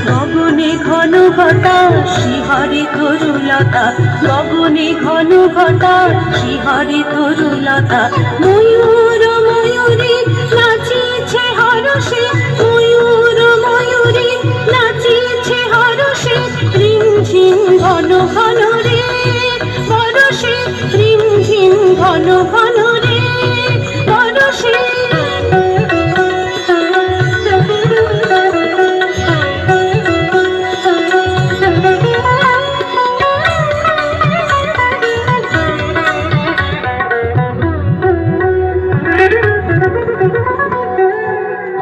গগনে ঘন ঘটা শিহরে তরুলতা, গগনে ঘন ঘটা শিহরে তরুলতা। ময়ূর ময়ূরী নাচিছে হরষে, ময়ূর ময়ূরী নাচিছে হরষে। রিমঝিম ঘন ঘন রে বরষে, রিমঝিম ঘন ঘন রে বরষে।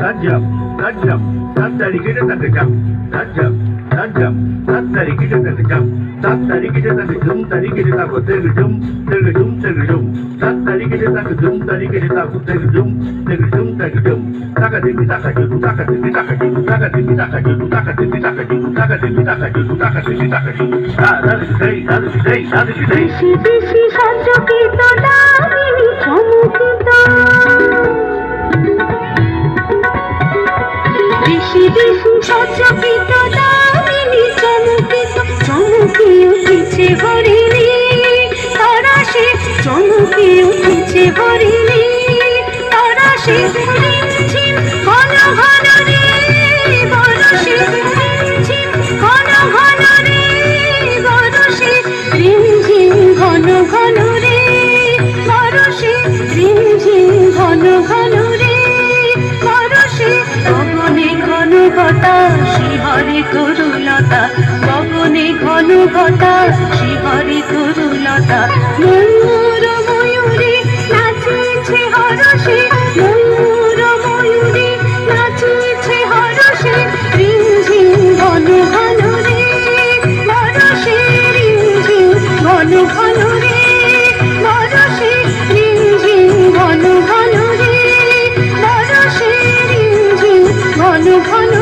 Tajam, tajam, tatari kita tajam, tajam, tajam, tatari kita tajam, tatari kita tajam, tari kita takut terjum, terjum, terjum, tatari kita tajam, tari kita takut terjum, terjum, terjum. Takademi takademu, takademi takademu, takademi takademu, takademi takademu, takademi takademu, takademi takademu. Dari day, dari day, dari day. Bisi sanjokito damini chomukito. Bisi bisi sanjokito damini chomukito. চমকে উঠেছে হরিণী তরাসে, চমকে উঠেছে হরিণী তরাসে। রিমঝিম ঘন ঘন রে বরষে, রিমঝিম ঘন ঘন রে বরষে। রিমঝিম ঘন ঘন রে বরষে, রিমঝিম ঘন ঘন রে বরষে। গগনে ঘন ঘটা শিহরে তরুলতা, গগনে ঘন ঘটা শিহরে তরুলতা। ময়ূর ময়ূরী নাচিছে হরষে, ময়ূর ময়ূরী নাচিছে হরষে। রিমঝিম ঘন ঘন রে বরষে, রিমঝিম ঘন ঘন রে বরষে। রিমঝিম ঘন ঘন রে বরষে, রিমঝিম ঘন ঘন